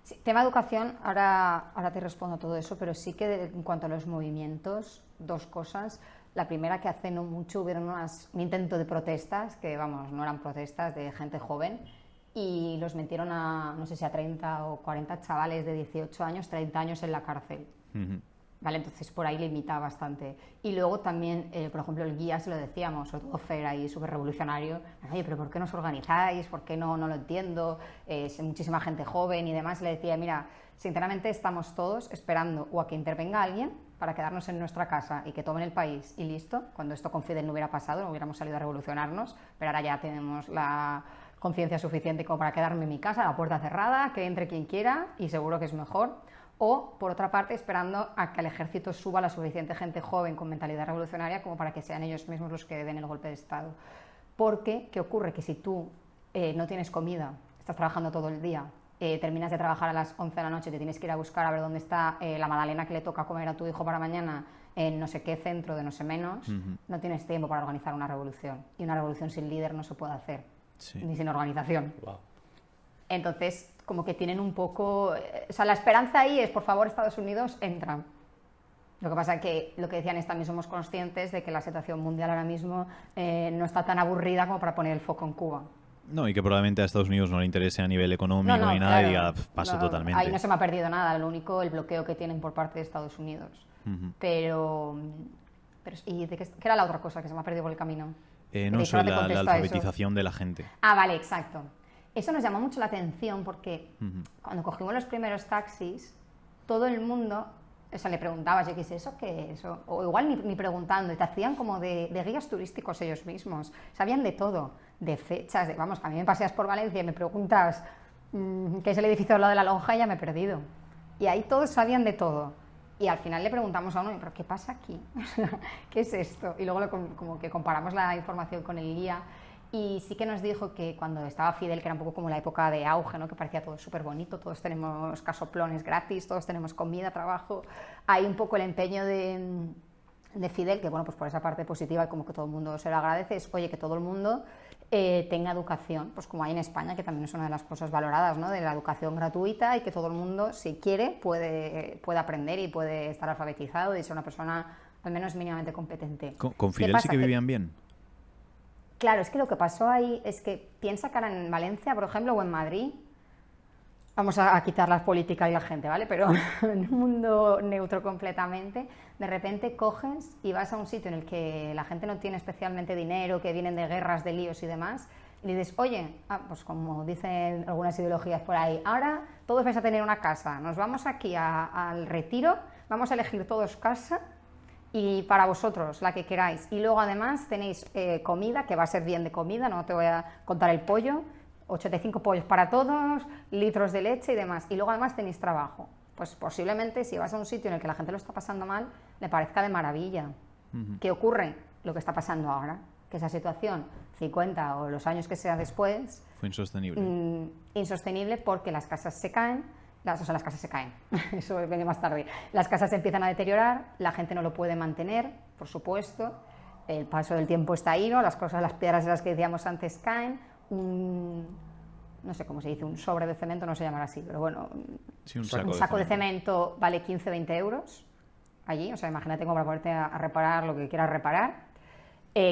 Sí, tema educación, ahora te respondo a todo eso, pero sí que en cuanto a los movimientos, 2 cosas. La primera, que hace no mucho hubieron un intento de protestas, que vamos, no eran protestas, de gente joven, y los metieron a, no sé si a 30 o 40 chavales de 18 años, 30 años en la cárcel. ¿Vale? Entonces por ahí limita bastante. Y luego también, por ejemplo, el guía, se lo decíamos, sobre todo Fer ahí, súper revolucionario, oye, pero ¿por qué no os organizáis? ¿Por qué no lo entiendo? Es muchísima gente joven y demás. Le decía, mira, sinceramente estamos todos esperando o a que intervenga alguien para quedarnos en nuestra casa y que tomen el país y listo. Cuando esto con Fidel no hubiera pasado, no hubiéramos salido a revolucionarnos, pero ahora ya tenemos la conciencia suficiente como para quedarme en mi casa, la puerta cerrada, que entre quien quiera y seguro que es mejor. O, por otra parte, esperando a que al ejército suba la suficiente gente joven con mentalidad revolucionaria como para que sean ellos mismos los que den el golpe de Estado. Porque, ¿qué ocurre? Que si tú no tienes comida, estás trabajando todo el día, terminas de trabajar a las 11 de la noche, te tienes que ir a buscar a ver dónde está la magdalena que le toca comer a tu hijo para mañana en no sé qué centro de no sé menos, no tienes tiempo para organizar una revolución. Y una revolución sin líder no se puede hacer, ni sin organización. Wow. Entonces, como que tienen un poco... o sea, la esperanza ahí es, por favor, Estados Unidos, entra. Lo que pasa es que, lo que decían es, también somos conscientes de que la situación mundial ahora mismo no está tan aburrida como para poner el foco en Cuba. No, y que probablemente a Estados Unidos no le interese a nivel económico ni nada, claro, y diga, paso totalmente. Ahí no se me ha perdido nada, lo único, el bloqueo que tienen por parte de Estados Unidos. Pero ¿y de qué era la otra cosa que se me ha perdido por el camino? No sé, la alfabetización de la gente. Ah, vale, exacto. Eso nos llamó mucho la atención porque cuando cogimos los primeros taxis, todo el mundo, o sea, le preguntabas, ¿qué es eso? ¿Qué es? O igual ni preguntando, y te hacían como de guías turísticos ellos mismos. Sabían de todo, de fechas, vamos, a mí me paseas por Valencia y me preguntas qué es el edificio al lado de la lonja y ya me he perdido. Y ahí todos sabían de todo. Y al final le preguntamos a uno, ¿pero qué pasa aquí? ¿Qué es esto? Y luego como que comparamos la información con el guía. Y sí que nos dijo que cuando estaba Fidel, que era un poco como la época de auge, ¿no? Que parecía todo súper bonito, todos tenemos casoplones gratis, todos tenemos comida, trabajo, hay un poco el empeño de Fidel, que bueno, pues por esa parte positiva y como que todo el mundo se lo agradece, es oye, que todo el mundo tenga educación, pues como hay en España, que también es una de las cosas valoradas, ¿no? De la educación gratuita, y que todo el mundo, si quiere, puede aprender y puede estar alfabetizado y ser una persona al menos mínimamente competente. ¿Con Fidel sí que vivían bien? Claro, es que lo que pasó ahí es que piensa que ahora en Valencia, por ejemplo, o en Madrid, Vamos a quitar la política y la gente, ¿vale? Pero en un mundo neutro completamente, de repente coges y vas a un sitio en el que la gente no tiene especialmente dinero, que vienen de guerras, de líos y demás, y le dices, oye, pues como dicen algunas ideologías por ahí, ahora todos vais a tener una casa, nos vamos aquí al retiro, vamos a elegir todos casa y para vosotros, la que queráis. Y luego además tenéis comida, que va a ser bien de comida, no te voy a contar el pollo, 85 pollos para todos, litros de leche y demás. Y luego además tenéis trabajo. Pues posiblemente si vas a un sitio en el que la gente lo está pasando mal, le parezca de maravilla. ¿Qué ocurre? Lo que está pasando ahora, que esa situación, 50 o los años que sea después... Fue insostenible. Insostenible porque las casas se caen, las casas se caen, eso viene más tarde. Las casas se empiezan a deteriorar, la gente no lo puede mantener, por supuesto, el paso del tiempo está ahí, ¿no? Las piedras de las que decíamos antes caen, no sé cómo se dice, un sobre de cemento, no se llamará así, pero bueno, sí, un saco de cemento vale 15-20 euros allí, o sea, imagínate cómo para ponerte a reparar lo que quieras reparar.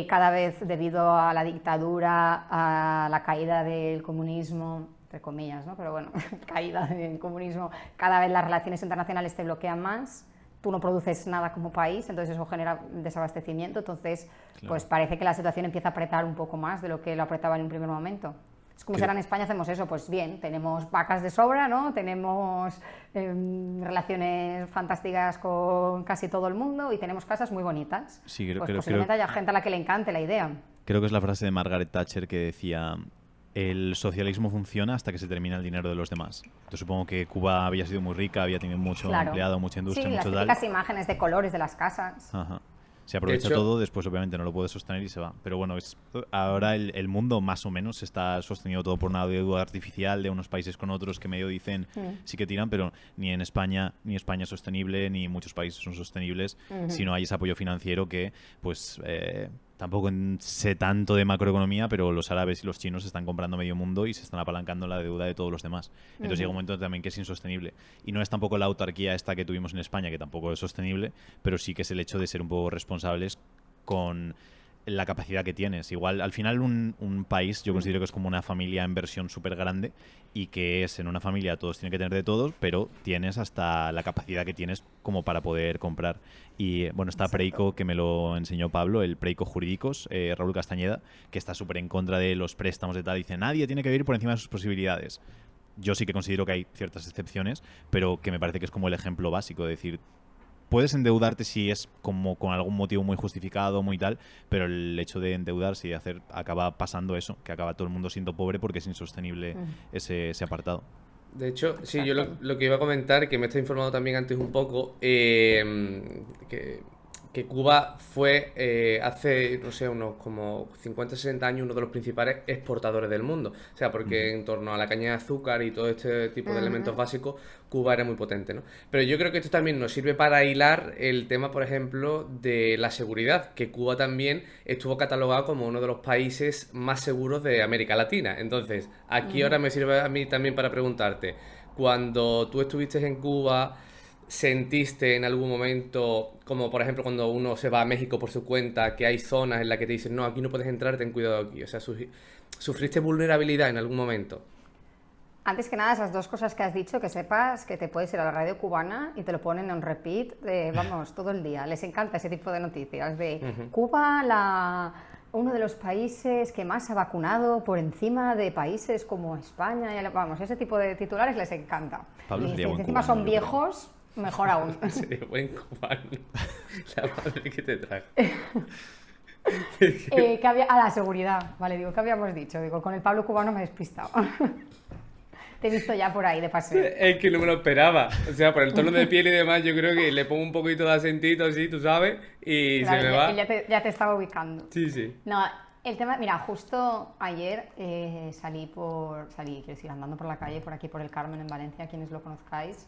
Cada vez, debido a la dictadura, a la caída del comunismo, entre comillas, ¿no? Pero bueno, caída del comunismo, cada vez las relaciones internacionales te bloquean más, tú no produces nada como país, entonces eso genera desabastecimiento, entonces claro, pues parece que la situación empieza a apretar un poco más de lo que lo apretaba en un primer momento. Es como si ahora en España hacemos eso, pues bien, tenemos vacas de sobra, ¿no? Tenemos relaciones fantásticas con casi todo el mundo y tenemos casas muy bonitas. Sí, pues posiblemente haya gente a la que le encante la idea. Creo que es la frase de Margaret Thatcher que decía: el socialismo funciona hasta que se termina el dinero de los demás. Entonces supongo que Cuba había sido muy rica, había tenido mucho empleado, mucha industria, sí, mucho las típicas imágenes de colores de las casas. Ajá. Se aprovecha todo, después obviamente no lo puede sostener y se va. Pero bueno, ahora el mundo más o menos está sostenido todo por una deuda artificial de unos países con otros que medio dicen sí que tiran, pero ni España es sostenible, ni muchos países son sostenibles si no hay ese apoyo financiero que pues... tampoco sé tanto de macroeconomía, pero los árabes y los chinos están comprando medio mundo y se están apalancando la deuda de todos los demás. Entonces llega un momento también que es insostenible. Y no es tampoco la autarquía esta que tuvimos en España, que tampoco es sostenible, pero sí que es el hecho de ser un poco responsables con la capacidad que tienes. Igual, al final un país yo considero que es como una familia en versión súper grande y que es en una familia todos tienen que tener de todos, pero tienes hasta la capacidad que tienes como para poder comprar. Y bueno, está Preico, que me lo enseñó Pablo, el Preico Jurídicos, Raúl Castañeda, que está súper en contra de los préstamos y tal. Dice, nadie tiene que vivir por encima de sus posibilidades. Yo sí que considero que hay ciertas excepciones, pero que me parece que es como el ejemplo básico, de decir, puedes endeudarte si es como con algún motivo muy justificado, muy tal, pero el hecho de endeudarse y hacer acaba pasando eso, que acaba todo el mundo siendo pobre porque es insostenible ese apartado. De hecho, sí, yo lo que iba a comentar, que me está informando también antes un poco, que Cuba fue hace, no sé, unos como 50-60 años uno de los principales exportadores del mundo. O sea, porque en torno a la caña de azúcar y todo este tipo de elementos básicos, Cuba era muy potente, ¿no? Pero yo creo que esto también nos sirve para hilar el tema, por ejemplo, de la seguridad, que Cuba también estuvo catalogado como uno de los países más seguros de América Latina. Entonces, aquí ahora me sirve a mí también para preguntarte, cuando tú estuviste en Cuba, ¿sentiste en algún momento, como por ejemplo cuando uno se va a México por su cuenta, que hay zonas en las que te dicen, no, aquí no puedes entrar, ten cuidado aquí? O sea, ¿sufriste vulnerabilidad en algún momento? Antes que nada, esas dos cosas que has dicho, que sepas que te puedes ir a la radio cubana y te lo ponen en repeat, vamos, todo el día. Les encanta ese tipo de noticias, de Cuba, uno de los países que más ha vacunado por encima de países como España, vamos, ese tipo de titulares les encanta. Pablo y si encima cubano, son viejos, mejor aún. Sería buen cubano. La madre que te trajo. La seguridad, vale, digo, ¿qué habíamos dicho? Digo, con el Pablo cubano me he despistado. Te he visto ya por ahí de paseo. Es que no me lo esperaba. O sea, por el tono de piel y demás, yo creo que le pongo un poquito de acentito así, tú sabes, y claro, se me va. Ya te estaba ubicando. Sí. No, el tema, mira, justo ayer quiero decir, andando por la calle, por aquí, por el Carmen, en Valencia, quienes lo conozcáis,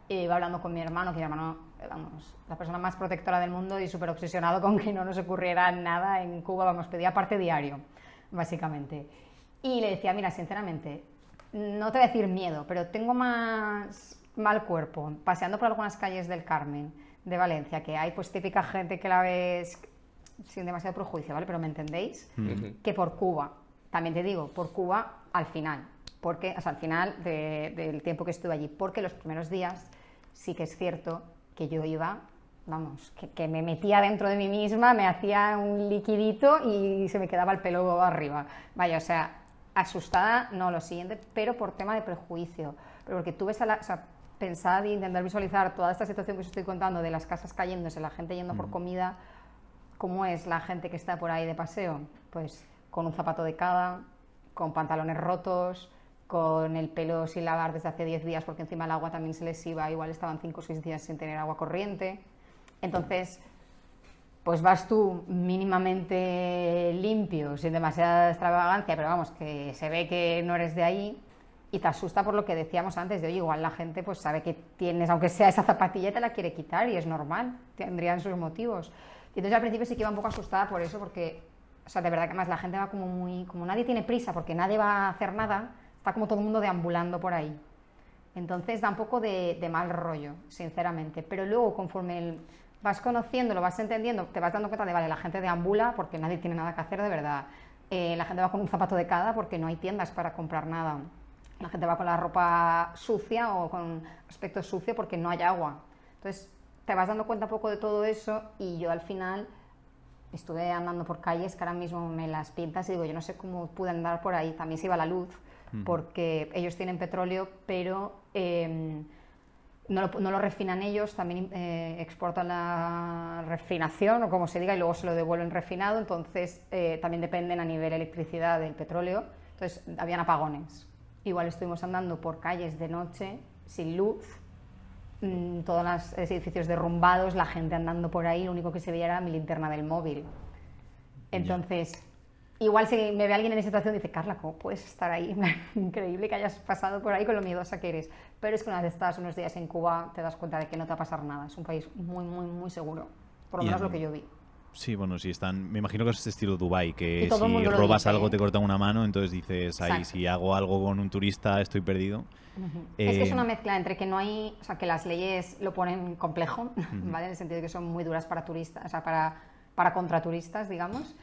iba hablando con mi hermano, que mi hermano, vamos, la persona más protectora del mundo y súper obsesionado con que no nos ocurriera nada en Cuba, vamos, pedía parte diario, básicamente. Y le decía, mira, sinceramente, no te voy a decir miedo, pero tengo más mal cuerpo paseando por algunas calles del Carmen, de Valencia, que hay pues típica gente que la ves sin demasiado prejuicio, ¿vale? Pero ¿me entendéis? Que por Cuba. También te digo, por Cuba al final. porque, o sea, al final del tiempo que estuve allí, porque los primeros días sí que es cierto que yo iba, vamos, que me metía dentro de mí misma, me hacía un liquidito y se me quedaba el pelo arriba. Vaya, o sea, asustada, no, lo siguiente, pero por tema de prejuicio. Pero porque tú ves o sea, pensar e intentar visualizar toda esta situación que os estoy contando de las casas cayéndose, la gente yendo por comida, ¿cómo es la gente que está por ahí de paseo? Pues con un zapato de cada, con pantalones rotos, con el pelo sin lavar desde hace 10 días porque encima el agua también se les iba, igual estaban 5 o 6 días sin tener agua corriente. Entonces, pues vas tú mínimamente limpio, sin demasiada extravagancia, pero vamos, que se ve que no eres de ahí y te asusta por lo que decíamos antes, de oye, igual la gente pues sabe que tienes, aunque sea esa zapatilla, te la quiere quitar y es normal, tendrían sus motivos. Y entonces al principio sí que iba un poco asustada por eso, porque, o sea, de verdad que además la gente va como muy, como nadie tiene prisa, porque nadie va a hacer nada, está como todo el mundo deambulando por ahí. Entonces da un poco de mal rollo, sinceramente, pero luego conforme vas conociendo, lo vas entendiendo, te vas dando cuenta de, vale, la gente deambula porque nadie tiene nada que hacer de verdad, la gente va con un zapato de cada porque no hay tiendas para comprar nada, la gente va con la ropa sucia o con aspecto sucio porque no hay agua. Entonces te vas dando cuenta un poco de todo eso y yo al final estuve andando por calles que ahora mismo me las pintas y digo, yo no sé cómo pude andar por ahí, también se iba la luz, porque ellos tienen petróleo, pero no lo refinan ellos, también exportan la refinación o como se diga y luego se lo devuelven refinado, entonces también dependen a nivel electricidad del petróleo, entonces habían apagones. Igual estuvimos andando por calles de noche sin luz, todos los edificios derrumbados, la gente andando por ahí, lo único que se veía era mi linterna del móvil. Entonces, igual si me ve alguien en esa situación dice, Carla, ¿cómo puedes estar ahí? Increíble que hayas pasado por ahí con lo miedosa que eres. Pero es que una vez estás unos días en Cuba te das cuenta de que no te va a pasar nada. Es un país muy, muy, muy seguro. Por lo menos lo que yo vi. Sí, bueno, sí están. Me imagino que es estilo Dubái, que si robas algo te cortan una mano, entonces dices, ahí, si hago algo con un turista estoy perdido. Es que es una mezcla entre que no hay, o sea, que las leyes lo ponen complejo, ¿vale? En el sentido de que son muy duras para turistas, o sea, para contraturistas, digamos.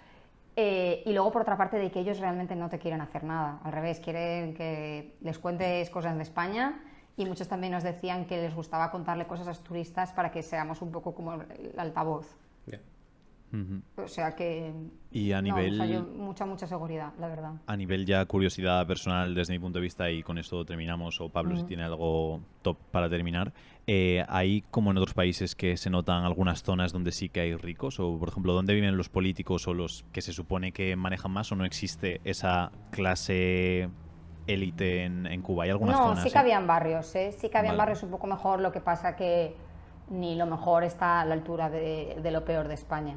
Y luego, por otra parte, de que ellos realmente no te quieren hacer nada. Al revés, quieren que les cuentes cosas de España y muchos también nos decían que les gustaba contarle cosas a los turistas para que seamos un poco como el altavoz. Yeah. O sea que... Y a nivel... No, o sea, mucha seguridad, la verdad. A nivel ya curiosidad personal, desde mi punto de vista, y con esto terminamos, o Pablo si tiene algo top para terminar, ¿hay como en otros países que se notan algunas zonas donde sí que hay ricos? O, por ejemplo, ¿dónde viven los políticos o los que se supone que manejan más? ¿O no existe esa clase élite en Cuba? ¿Hay algunas zonas? No, sí que habían barrios, sí que habían barrios un poco mejor, lo que pasa que ni lo mejor está a la altura de lo peor de España.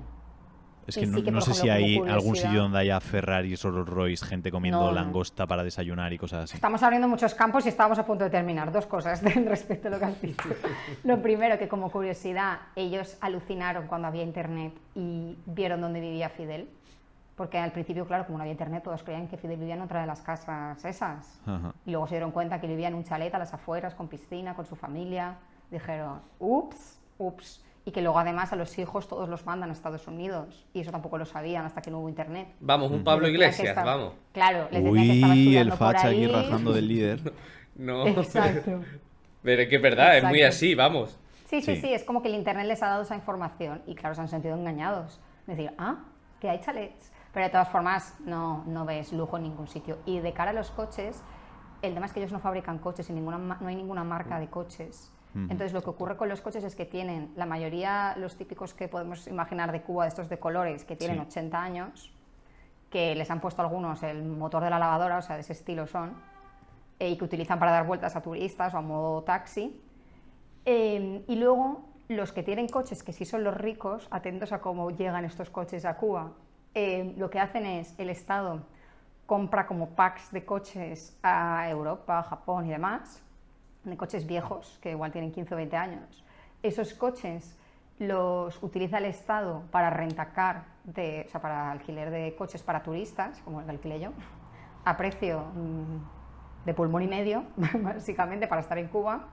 Es que no sé si hay algún sitio donde haya Ferraris o Rolls Royce, gente comiendo langosta para desayunar y cosas así. Estamos abriendo muchos campos y estábamos a punto de terminar. Dos cosas respecto a lo que has dicho. Lo primero, que como curiosidad, ellos alucinaron cuando había internet y vieron dónde vivía Fidel. Porque al principio, claro, como no había internet, todos creían que Fidel vivía en otra de las casas esas. Ajá. Y luego se dieron cuenta que vivía en un chalet a las afueras, con piscina, con su familia. Dijeron, ups. Y que luego además a los hijos todos los mandan a Estados Unidos y eso tampoco lo sabían hasta que no hubo internet. Vamos, un Pablo Iglesias, vamos. Claro, les decían que estaba estudiando el facha por ahí. aquí rajando del líder. No. Exacto. Pero es que es verdad, es muy así, vamos. Sí, es como que el internet les ha dado esa información y claro, se han sentido engañados. Decir, que hay chalets. Pero de todas formas no ves lujo en ningún sitio. Y de cara a los coches, el tema es que ellos no fabrican coches y no hay ninguna marca de coches. Entonces lo que ocurre con los coches es que tienen, la mayoría, los típicos que podemos imaginar de Cuba, estos de colores, que tienen 80 años, que les han puesto algunos el motor de la lavadora, o sea, de ese estilo son, y que utilizan para dar vueltas a turistas o a modo taxi. Y luego los que tienen coches, que sí son los ricos, atentos a cómo llegan estos coches a Cuba, lo que hacen es, el Estado compra como packs de coches a Europa, Japón y demás, de coches viejos, que igual tienen 15 o 20 años. Esos coches los utiliza el Estado para rentacar, o sea, para alquiler de coches para turistas, como el que alquilé yo, a precio de pulmón y medio, básicamente, para estar en Cuba.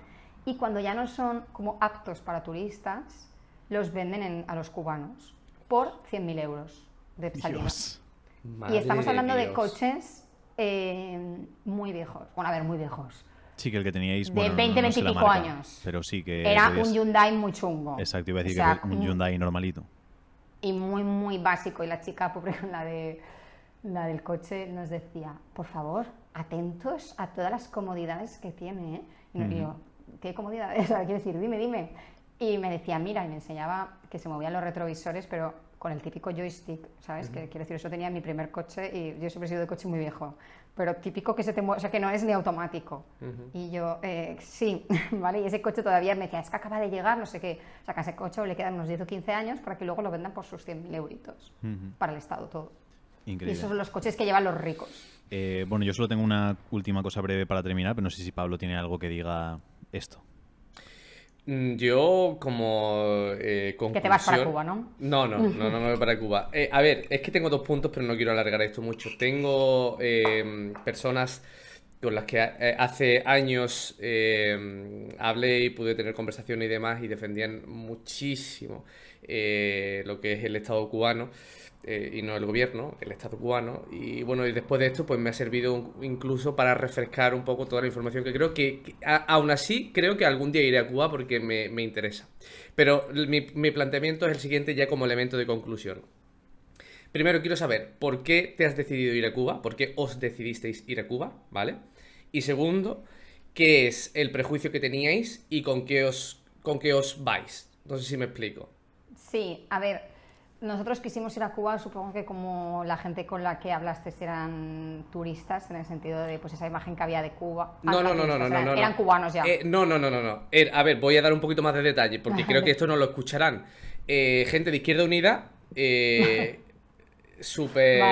Y cuando ya no son como aptos para turistas, los venden a los cubanos por 100.000 euros de salida. Y estamos hablando de coches muy viejos. Bueno, a ver, muy viejos. Sí, que el que teníais, De bueno, 20, no 20 sé y la pico marca, años. pero sí que Era podías- un Hyundai muy chungo. Exacto, iba a decir O sea, que un Hyundai normalito. Y muy, muy básico. Y la chica, pobre, la del coche, nos decía, por favor, atentos a todas las comodidades que tiene, ¿eh? Y yo, ¿qué comodidades? O sea, quiero decir, dime. Y me decía, mira, y me enseñaba que se movían los retrovisores, pero con el típico joystick, ¿sabes? Que quiero decir, eso tenía en mi primer coche y yo siempre he sido de coche muy viejo, pero típico que se te mueve, o sea, que no es ni automático. Y yo, sí, ¿vale? Y ese coche todavía me decía, es que acaba de llegar, no sé qué. O sea, que a ese coche le quedan unos 10 o 15 años para que luego lo vendan por sus 100.000 euritos para el Estado todo. Increíble. Y esos son los coches que llevan los ricos. Bueno, yo solo tengo una última cosa breve para terminar, pero no sé si Pablo tiene algo que diga esto. Yo, como conclusión... Que te vas para Cuba, ¿no? No me voy para Cuba. A ver, es que tengo 2 puntos, pero no quiero alargar esto mucho. Tengo personas con las que hace años hablé y pude tener conversaciones y demás y defendían muchísimo lo que es el Estado cubano. Y no el gobierno, el Estado cubano. Y bueno, y después de esto pues me ha servido incluso para refrescar un poco toda la información que creo que aún así creo que algún día iré a Cuba porque me interesa. Pero mi planteamiento es el siguiente ya como elemento de conclusión. Primero quiero saber por qué te has decidido ir a Cuba, por qué os decidisteis ir a Cuba, ¿vale? Y segundo, ¿qué es el prejuicio que teníais y con qué os vais? No sé si me explico. Sí, a ver... Nosotros quisimos ir a Cuba, supongo que como la gente con la que hablaste eran turistas, en el sentido de pues esa imagen que había de Cuba. No. Eran cubanos ya. No. A ver, voy a dar un poquito más de detalle, porque creo que esto no lo escucharán. Gente de Izquierda Unida, súper...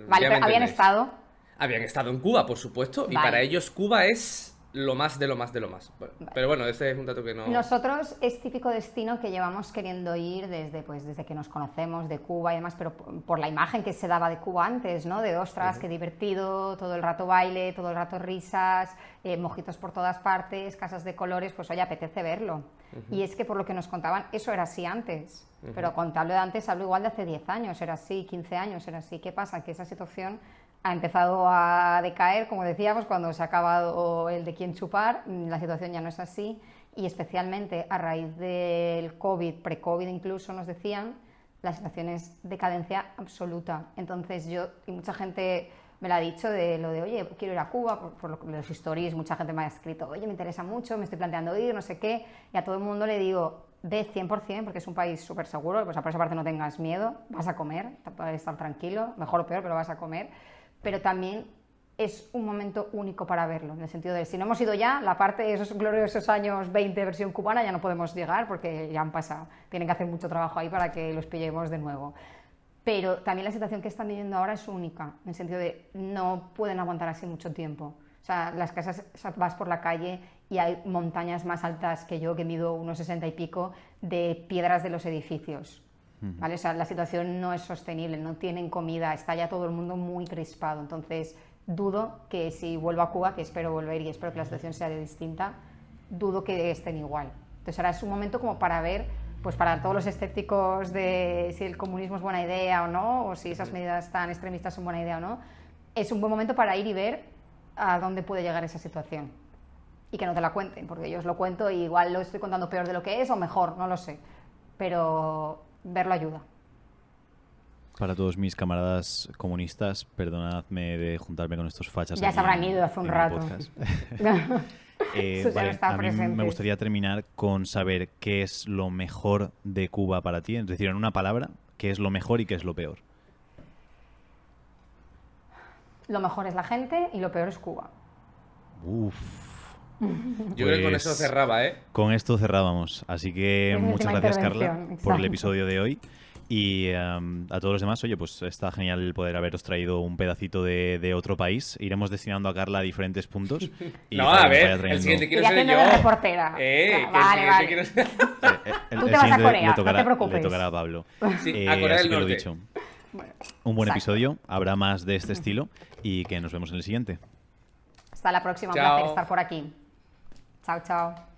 Vale, pero ¿habían estado? Habían estado en Cuba, por supuesto, y Vale. para ellos Cuba es... lo más de lo más de lo más. Pero bueno, este es un dato que no... Nosotros es típico destino que llevamos queriendo ir desde que nos conocemos de Cuba y demás, pero por la imagen que se daba de Cuba antes, ¿no? De ostras, qué divertido, todo el rato baile, todo el rato risas, mojitos por todas partes, casas de colores, pues oye, apetece verlo. Y es que por lo que nos contaban, eso era así antes. Pero con hablo de antes, hablo igual de hace 10 años, era así, 15 años, era así. ¿Qué pasa? Que esa situación ha empezado a decaer, como decíamos, cuando se ha acabado el de quién chupar, la situación ya no es así, y especialmente a raíz del COVID, pre-COVID incluso, nos decían, la situación es decadencia absoluta. Entonces yo, y mucha gente me lo ha dicho, de lo de, oye, quiero ir a Cuba, por los stories, mucha gente me ha escrito, oye, me interesa mucho, me estoy planteando ir, no sé qué, y a todo el mundo le digo, ve 100%, porque es un país súper seguro, pues por esa parte no tengas miedo, vas a comer, puedes estar tranquilo, mejor o peor, pero vas a comer. Pero también es un momento único para verlo, en el sentido de, si no hemos ido ya, la parte de esos gloriosos años 20 versión cubana ya no podemos llegar porque ya han pasado. Tienen que hacer mucho trabajo ahí para que los pillemos de nuevo. Pero también la situación que están viviendo ahora es única, en el sentido de no pueden aguantar así mucho tiempo. O sea, las casas, vas por la calle y hay montañas más altas que yo, que mido unos 60 y pico, de piedras de los edificios. ¿Vale? O sea, la situación no es sostenible, no tienen comida, está ya todo el mundo muy crispado. Entonces, dudo que si vuelvo a Cuba, que espero volver y espero que la situación sea distinta, dudo que estén igual. Entonces, ahora es un momento como para ver, pues para todos los escépticos de si el comunismo es buena idea o no, o si esas medidas tan extremistas son buena idea o no, es un buen momento para ir y ver a dónde puede llegar esa situación. Y que no te la cuenten, porque yo os lo cuento y igual lo estoy contando peor de lo que es o mejor, no lo sé. Pero verlo ayuda. Para todos mis camaradas comunistas, perdonadme de juntarme con estos fachas. Ya se habrán ido hace un rato. Vale, a mí me gustaría terminar con saber qué es lo mejor de Cuba para ti. Es decir, en una palabra, qué es lo mejor y qué es lo peor. Lo mejor es la gente y lo peor es Cuba. Uf. Yo creo que con eso cerraba, ¿eh? Con esto cerrábamos. Así que muchas gracias, Carla, por el episodio de hoy. Y a todos los demás, oye, pues está genial el poder haberos traído un pedacito de otro país. Iremos destinando a Carla a diferentes puntos. Y no, a ver, el siguiente quiero ser yo. De reportera. Vale. Quiero... Tú te vas a Corea, no te preocupes. Le tocará a Pablo. Sí, a Corea del Norte. Lo dicho. Bueno, un buen episodio, habrá más de este estilo y que nos vemos en el siguiente. Hasta la próxima, un Chao. placer estar por aquí. Chao, chao.